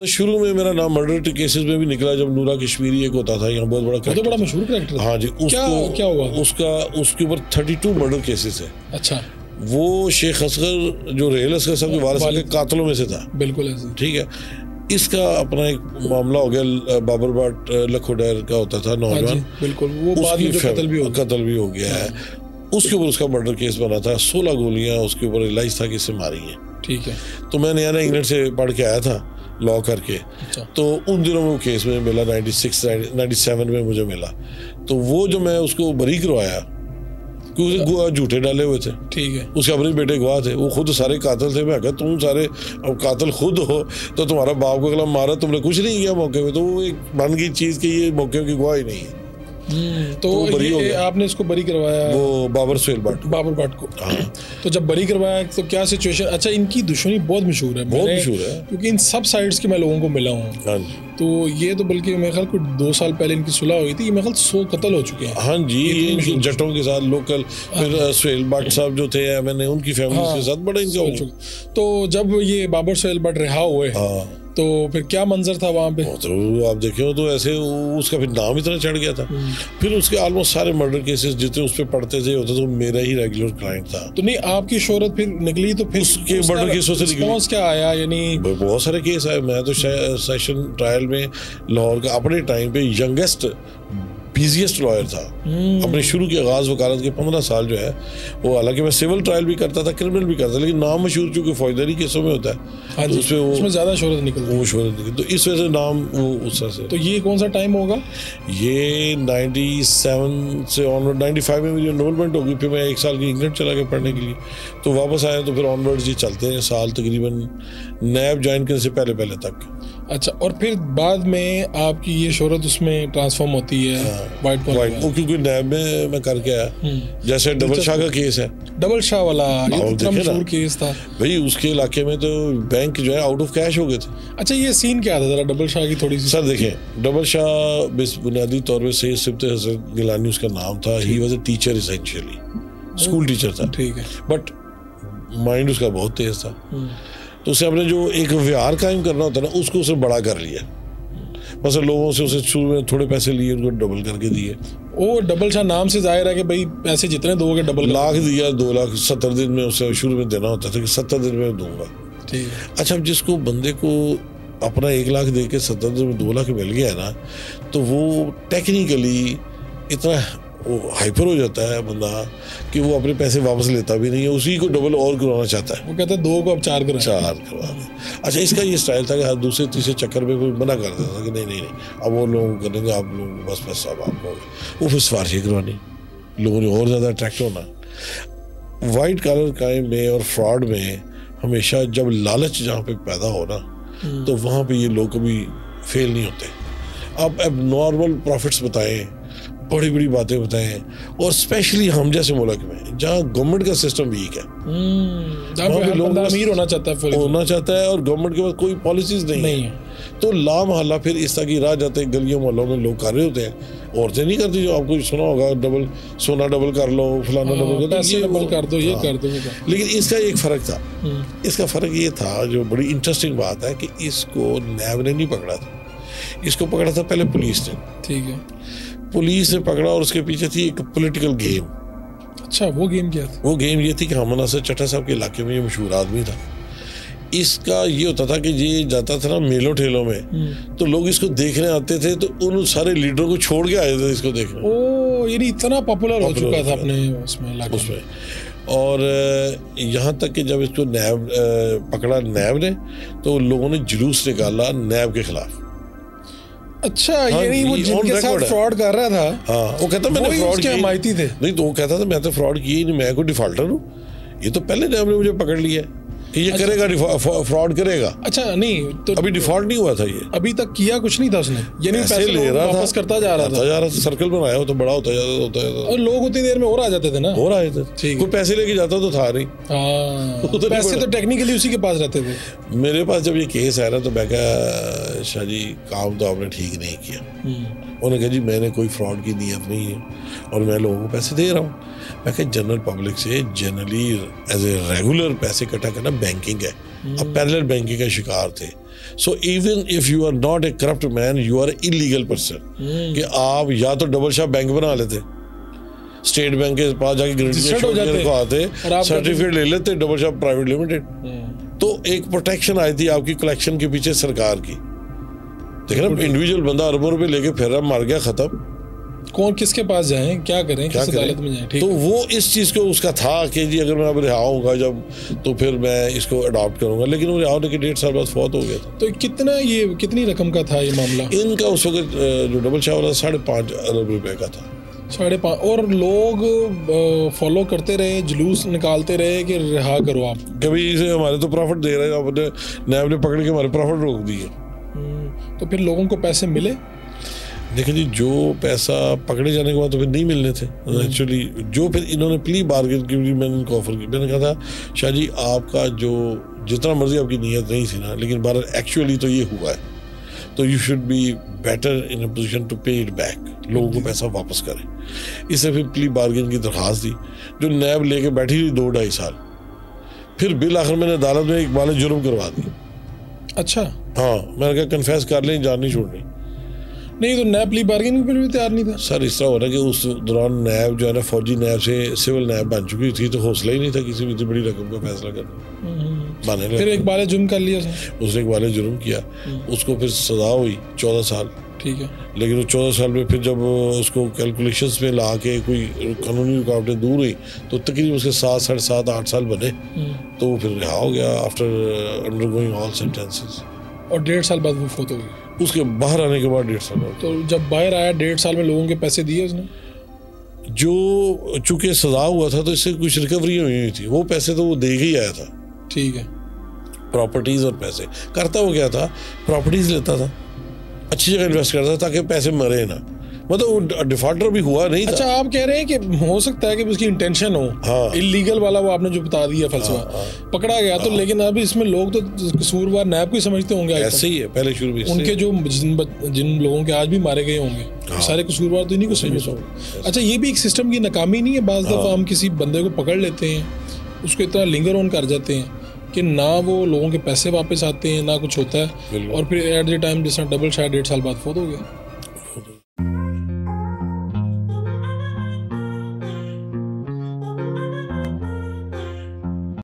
شروع میں میرا نام مرڈر کیسز میں بھی نکلا جب نورا کشمیری ایک ہوتا تھا یہاں، بہت بڑا تو بڑا مشہور کریکٹر. ہاں جی. کیا ہوا اس کے اوپر 32 مرڈر کیسز ہیں. اچھا. وہ شیخ اصغر جو ریل اصغر صاحب کے والد صاحب کے قاتلوں میں سے تھا. بالکل ایسے. ٹھیک ہے. اس کا اپنا ایک معاملہ ہو گیا، بابر بٹ لکھو ڈیر کا ہوتا تھا نوجوان. بالکل. وہ بعد میں قتل بھی ہو گیا ہے. اس کے اوپر اس کا مرڈر کیس بنا تھا. 16 گولیاں اس کے اوپر ریلائز تھا کہ اس سے ماری ہیں. ٹھیک ہے. تو میں نیا انگلینڈ سے پڑھ کے آیا تھا لا کر کے. تو ان دنوں میں وہ کیس میں ملا 97 میں مجھے ملا. تو وہ جو میں اس کو بری کروایا کیونکہ جھوٹے ڈالے ہوئے تھے. ٹھیک ہے. اس کے اپنے بیٹے گواہ تھے، وہ خود سارے قاتل تھے. میں کہا تم سارے قاتل خود ہو تو تمہارا باپ کو قلم مارا، تم نے کچھ نہیں کیا موقع پہ. تو وہ ایک بن گئی چیز کہ یہ موقع کی گواہ ہی نہیں ہے. تو آپ نے اس کو بری کروایا وہ بابر سہیل بٹ کو. تو جب بری کروایا تو کیا سچویشن؟ اچھا، ان کی دشمنی بہت مشہور ہے، بہت مشہور ہے کیونکہ ان سب سائڈس کے میں لوگوں کو ملا ہوں. تو یہ تو بلکہ میرے خیال کو 2 سال پہلے ان کی صلح ہوئی تھی. یہ میرے خیال 100 قتل ہو چکے ہیں. ہاں جی. یہ جٹوں کے ساتھ لوکل. پھر سہیل بٹ صاحب جو تھے میں نے ان کی فیملی کے ساتھ بڑا ان کا. تو جب یہ بابر سہیل بٹ رہا ہوئے تو پھر کیا منظر تھا وہاں پہ؟ تو آپ دیکھیں تو ایسے اس کا پھر نام اتنا چڑھ گیا تھا. پھر اس کے آلموسٹ سارے مرڈر کیسز جتنے اس پہ پڑھتے تھے ہوتا تو میرا ہی ریگولر کلائنٹ تھا. تو نہیں، آپ کی شہرت پھر نکلی تو پھر اس کے مرڈر کیسوں سے نکلی. کیا آیا؟ یعنی بہت سارے کیس آئے. میں تو سیشن ٹرائل میں لاہور کا اپنے ٹائم پہ ینگسٹ بیزیسٹ لائر تھا. اپنے شروع کے آغاز وکالت کے 15 سال جو ہے وہ، حالانکہ میں سول ٹرائل بھی کرتا تھا، کرمنل بھی کرتا تھا، لیکن نام مشہور چونکہ فوجداری کیسوں میں ہوتا ہے اس میں زیادہ شہرت نکلتی. تو اس وجہ سے نام وہ اس طرح سے. تو یہ کون سا ٹائم ہوگا؟ یہ 97 سے آنورڈ. 95 میں میری انرولمنٹ ہوگی. پھر میں 1 سال کی انگلینڈ چلا گیا پڑھنے کے لیے. تو واپس آئے تو پھر آنورڈ چلتے ہیں سال تقریباً نیب جوائن کرنے سے پہلے تک. اچھا. اور پھر بعد میں آپ کی یہ شہرت اس میں ٹرانسفارم ہوتی ہے وائٹ وہ کیونکہ نیب میں کر کے آیا. جیسے ڈبل شاہ کا کیس ہے، ڈبل شاہ والا مشہور کیس تھا بھائی. اس کے علاقے میں تو بینک جو ہے آؤٹ آف کیش ہو گئے تھے. اچھا، یہ سین کیا تھا ذرا ڈبل شاہ کی تھوڑی سی؟ سر دیکھیں، ڈبل شاہ بنیادی طور پہ سید سبت حسن گیلانی اس کا نام تھا. He was a teacher essentially, school teacher تھا. ٹھیک ہے. بٹ مائنڈ اس کا بہت تیز تھا. تو اسے اپنے جو ایک ویار قائم کرنا ہوتا ہے نا، اس کو اسے بڑا کر لیا. مثلا لوگوں سے اسے شروع میں تھوڑے پیسے لیے، ان کو ڈبل کر کے دیے. وہ ڈبل شاہ نام سے ظاہر ہے کہ بھائی پیسے جتنے دو گے ڈبل. لاکھ دیا، 2 لاکھ 70 دن میں اسے شروع میں دینا ہوتا تھا کہ 70 دن میں دوں گا. اچھا، اب جس کو بندے کو اپنا 1 لاکھ دے کے 70 دن میں 2 لاکھ مل گیا ہے نا، تو وہ ٹیکنیکلی اتنا ہائپر ہو جاتا ہے بندہ کہ وہ اپنے پیسے واپس لیتا بھی نہیں ہے، اسی کو ڈبل اور کروانا چاہتا ہے. وہ کہتا ہے 2 کو اب 4 کروا دیں. اچھا، اس کا یہ اسٹائل تھا کہ ہر دوسرے تیسرے چکر میں کوئی منع کر دیتا تھا کہ نہیں اب وہ لوگ کریں گے، آپ لوگ بس صاحب آپ کو وہ پھر سفارشیں کروانی، لوگوں نے اور زیادہ اٹریکٹ ہونا. وائٹ کالر کرائم میں اور فراڈ میں ہمیشہ جب لالچ جہاں پہ پیدا ہو نا، تو وہاں پہ یہ لوگ کبھی فیل نہیں ہوتے. آپ اب نارمل پروفٹس بتائیں، بڑی بڑی باتیں بتائیں، اور اسپیشلی ہم جیسے ملک میں جہاں گورنمنٹ کا سسٹم ویک ہے، امیر ہونا چاہتا ہے اور گورنمنٹ کے پاس کوئی پالیسیز نہیں ہے، تو لا محالہ پھر اس طرح کی راہ جاتے ہیں. گلیوں محلوں میں لوگ کر رہے ہوتے ہیں، عورتیں نہیں کرتی. جو آپ کو سنا ہوگا سونا ڈبل کر لو، فلانا ڈبل کر دو، یہ کر دو. لیکن اس کا ایک فرق تھا. اس کا فرق یہ تھا، جو بڑی انٹرسٹنگ بات ہے، کہ اس کو نیب نے نہیں پکڑا تھا، اس کو پکڑا تھا پہلے پولیس نے. ٹھیک ہے. پولیس نے پکڑا اور اس کے پیچھے تھی ایک پولیٹیکل گیم. اچھا، وہ گیم کیا تھا؟ وہ گیم یہ تھی کہ ہمن اسد چٹھا صاحب کے علاقے میں یہ مشہور آدمی تھا. اس کا یہ ہوتا تھا کہ یہ جاتا تھا نا میلوں ٹھیلوں میں، تو لوگ اس کو دیکھنے آتے تھے، تو ان سارے لیڈروں کو چھوڑ کے آئے تھے اس کو دیکھنے. یعنی اتنا پاپولر ہو چکا تھا اپنے اس میں. اور یہاں تک کہ جب اس کو نیب پکڑا نیب نے، تو لوگوں نے جلوس نکالا نیب کے خلاف. اچھا، یعنی وہ جن کے ساتھ فراڈ کر رہا تھا، ہاں، وہ کہتا میں نے فراڈ کیا، حمایتی تھے. نہیں، تو وہ کہتا تھا میں تو فراڈ کی نہیں، میں کوئی ڈیفالٹر ہوں. یہ تو پہلے نیب نے مجھے پکڑ لیا کہ یہ کرے گا، فراڈ کرے گا. اچھا، نہیں تو ابھی ڈیفالٹ نہیں ہوا تھا، یہ ابھی تک کیا کچھ نہیں تھا اس نے. یعنی پیسے لے رہا تھا، واپس کرتا جا رہا تھا، سرکل بنایا تو بڑا ہوتا جاتا تھا، اور لوگ اتنی دیر میں اور آ جاتے تھے نا. اور آئے تھے، کوئی پیسے لے کے جاتا تو تھا نہیں. ہاں، پیسے تو ٹیکنیکلی اسی کے پاس رہتے تھے. میرے پاس جب یہ کیس آیا نا، تو میں کہا شاہ جی کام تو آپ نے ٹھیک نہیں کیا. انہوں نے کہا جی میں نے کوئی فراڈ کی نیت نہیں ہے اور میں لوگوں کو پیسے دے رہا ہوں. میں کہا جنرل پبلک سے جنرلی ایز اے ریگولر پیسے اکٹھا کرنا بینکنگ ہے. اب پیرلل بینکنگ کا شکار تھے. So even if you are not a corrupt man you are a illegal person. کہ آپ یا تو ڈبل شاپ بینک بنا لیتے, اسٹیٹ بینک کے پاس جا کے گرنٹی کو آتے, سرٹیفکیٹ لے لیتے, ڈبل شاپ پرائیویٹ لمیٹڈ. تو ایک پروٹیکشن آئی تھی آپ کی کلیکشن کے پیچھے سرکار کی. دیکھیں نا, انڈیویجول بندہ اربوں روپے لے کے پھر رہا, مر گیا, ختم. کون کس کے پاس جائیں, کیا کریں, کس عدالت میں جائیں. تو وہ اس چیز کو اس کا تھا کہ جی اگر میں اب رہا ہوں گا جب تو پھر میں اس کو اڈاپٹ کروں گا, لیکن وہ رہا ہونے کے 1.5 سال بعد فوت ہو گیا تھا. تو کتنی رقم کا تھا یہ معاملہ؟ ان کا اس وقت جو ڈبل شاپ والا 5.5 ارب روپے کا تھا. 5.5. اور لوگ فالو کرتے رہے, جلوس نکالتے رہے کہ رہا کرو آپ. کبھی اسے ہمارے تو پروفٹ دے رہے ہیں, نیب نے پکڑ کے ہمارے پروفٹ روک دیے. تو پھر لوگوں کو پیسے ملے؟ دیکھیں جی, جو پیسہ پکڑے جانے کے بعد تو پھر نہیں ملنے تھے ایکچولی. جو پھر انہوں نے پلی بارگن کی, میں نے ان کو آفر کی, میں نے کہا تھا شاہ جی آپ کا جو جتنا مرضی آپ کی نیت نہیں تھی نا, لیکن بہرحال ایکچولی تو یہ ہوا ہے, تو you should be better in a position to pay it back, لوگوں کو پیسہ واپس کریں. اس سے پھر پلی بارگن کی درخواست دی, جو نیب لے کے بیٹھی تھی 2-2.5 سال. پھر بالآخر میں نے عدالت میں اقبال جرم کروا دی. اچھا. ہاں, میں نے کہا کنفیس کر لیں, جان نہیں چھوڑنی. نہیں تو نیب پلی بارگیننگ پہ بھی تیار نہیں تھا. سر اس طرح ہو رہا ہے کہ اس دوران نیب جو ہے نا فوجی نیب سے سول نیب بن چکی تھی, تو حوصلہ ہی نہیں تھا کسی بھی اتنی بڑی رقم کا فیصلہ کرنا. پھر اقبال جرم کر لیا اس نے, اقبال جرم کیا, اس کو پھر سزا ہوئی 14 سال. ٹھیک ہے. لیکن وہ 14 سال میں پھر جب اس کو کیلکولیشنس میں لا کے کوئی قانونی رکاوٹیں دور ہوئی تو تقریباً اس کے 7-8 سال بنے, تو وہ پھر رہا ہو گیا after under going all sentences. اور 1.5 سال بعد وہ فوت ہو گئی. اس کے باہر آنے کے بعد 1.5 سال بعد. تو جب باہر آیا 1.5 سال میں لوگوں کے پیسے دیے اس نے؟ جو چونکہ سزا ہوا تھا تو اس سے کچھ ریکوری ہوئی تھی, وہ پیسے تو وہ دے ہی آیا تھا. ٹھیک ہے. پراپرٹیز اور پیسے کرتا وہ کیا تھا, پراپرٹیز لیتا تھا, اچھی جگہ انویسٹ کرتا تھا تاکہ پیسے مرے نا, مطلب وہ ڈیفالٹر بھی ہوا نہیں تھا. اچھا, آپ کہہ رہے ہیں کہ ہو سکتا ہے کہ اس کی انٹینشن ہو انلیگل والا, وہ آپ نے جو بتا دیا فلسفہ, پکڑا گیا تو, لیکن اب اس میں لوگ تو قصوروار نیب کو ہی سمجھتے ہوں گے. ایسے ہی ہے پہلے شروع میں, ان کے جو جن لوگوں کے آج بھی مارے گئے ہوں گے سارے قصوروار تو انہیں کو سمجھتے ہوں. اچھا, یہ بھی ایک سسٹم کی ناکامی نہیں ہے؟ بعض دفعہ ہم کسی بندے کو پکڑ لیتے ہیں, اس کو اتنا لنگر آن کر جاتے ہیں کہ نہ وہ لوگوں کے پیسے واپس آتے ہیں نہ کچھ ہوتا ہے, اور پھر ایٹ دی ٹائم جس طرح ڈبل شاید 1.5 سال بعد فوت ہو گیا.